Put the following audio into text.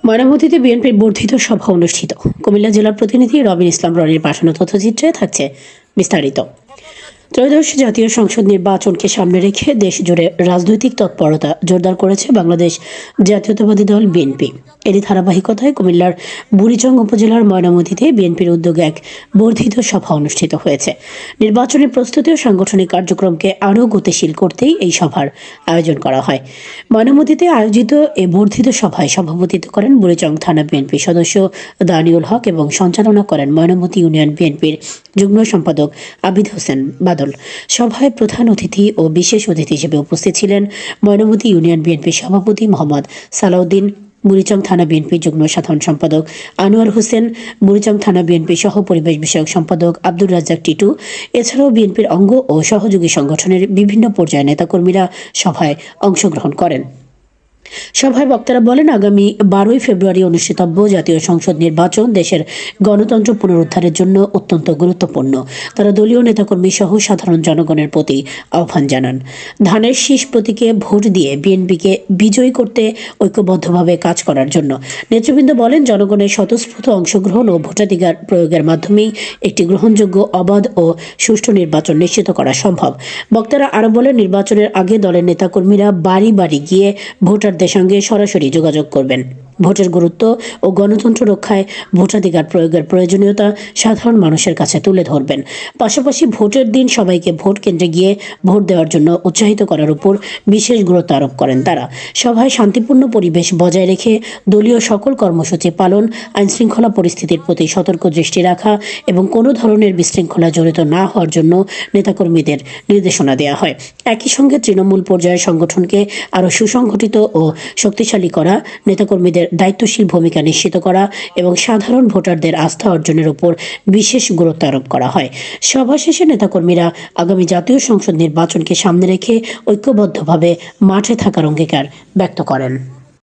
ময়নামতীতে বিএনপির বর্ধিত সভা অনুষ্ঠিত। কুমিল্লা জেলার প্রতিনিধি রবিন ইসলাম রনির পাঠানো তথ্যচিত্রে থাকছে বিস্তারিত। ত্রয়োদশ জাতীয় সংসদ নির্বাচনকে সামনে রেখে দেশ জুড়ে রাজনৈতিক তৎপরতা জোরদার করেছে বাংলাদেশ জাতীয়তাবাদী দল বিএনপি। এরই ধারাবাহিকতায় কুমিল্লার বুড়িচং উপজেলার ময়নামতীতে বিএনপির উদ্যোগে এক বর্ধিত সভা অনুষ্ঠিত হয়েছে। নির্বাচনী প্রস্তুতি ও সাংগঠনিক কার্যক্রমকে আরও গতিশীল করতেই এই সভার আয়োজন করা হয়। ময়নামতীতে আয়োজিত এই বর্ধিত সভায় সভাপতিত্ব করেন বুড়িচং থানা বিএনপি সদস্য দানিউল হক এবং সঞ্চালনা করেন ময়নামতী ইউনিয়ন বিএনপির যুগ্ম সম্পাদক আবিদ হোসেন বাদল। সভায় প্রধান অতিথি ও বিশেষ অতিথি হিসেবে উপস্থিত ছিলেন ময়নামতী ইউনিয়ন বিএনপির সভাপতি মোহাম্মদ সালাউদ্দিন, বুড়িচং থানা বিএনপির যুগ্ম সাধারণ সম্পাদক আনোয়ার হোসেন, বুড়িচং থানা বিএনপি সহ পরিবেশ বিষয়ক সম্পাদক আব্দুর রাজ্জাক টিটু। এছাড়াও বিএনপির অঙ্গ ও সহযোগী সংগঠনের বিভিন্ন পর্যায়ের নেতাকর্মীরা সভায় অংশগ্রহণ করেন। সভায় বক্তারা বলেন, আগামী 12ই ফেব্রুয়ারি অনুষ্ঠিতব্য জাতীয় সংসদ নির্বাচন দেশের গণতন্ত্র পুনরুদ্ধারের জন্য অত্যন্ত গুরুত্বপূর্ণ। তারা দলীয় নেতাকর্মী সহ সাধারণ জনগণের প্রতি আহ্বান জানান, ধানের শীষ প্রতীকে ভোট দিয়ে বিএনপিকে বিজয়ী করতে ঐক্যবদ্ধভাবে কাজ করার জন্য। নেতৃবৃন্দ বলেন, জনগণের স্বতঃস্ফূর্ত অংশগ্রহণ ও ভোটাধিকার প্রয়োগের মাধ্যমেই একটি গ্রহণযোগ্য, অবাধ ও সুষ্ঠু নির্বাচন নিশ্চিত করা সম্ভব। বক্তারা আরও বলেন, নির্বাচনের আগে দলের নেতাকর্মীরা বাড়ি বাড়ি গিয়ে ভোটারদের সঙ্গে সরাসরি যোগাযোগ করবেন। ভোটের গুরুত্ব ও গণতন্ত্র রক্ষায় ভোটাধিকার প্রয়োগের প্রয়োজনীয়তা সাধারণ মানুষের কাছে তুলে ধরবেন। পাশাপাশি ভোটের দিন সবাইকে ভোট কেন্দ্রে গিয়ে ভোট দেওয়ার জন্য উৎসাহিত করার উপর বিশেষ গুরুত্ব আরোপ করেন তারা। সভায় শান্তিপূর্ণ পরিবেশ বজায় রেখে দলীয় সকল কর্মসূচি পালন, আইনশৃঙ্খলা পরিস্থিতির প্রতি সতর্ক দৃষ্টি রাখা এবং কোনো ধরনের বিশৃঙ্খলা জড়িত না হওয়ার জন্য নেতাকর্মীদের নির্দেশনা দেওয়া হয়। একই সঙ্গে তৃণমূল পর্যায়ের সংগঠনকে আরও সুসংগঠিত ও শক্তিশালী করা, নেতাকর্মীদের দায়িত্বশীল ভূমিকা নিশ্চিত করা এবং সাধারণ ভোটারদের আস্থা অর্জনের উপর বিশেষ গুরুত্ব আরোপ করা হয়। সভা শেষে নেতাকর্মীরা আগামী জাতীয় সংসদ নির্বাচনকে সামনে রেখে ঐক্যবদ্ধভাবে মাঠে থাকার অঙ্গীকার ব্যক্ত করেন।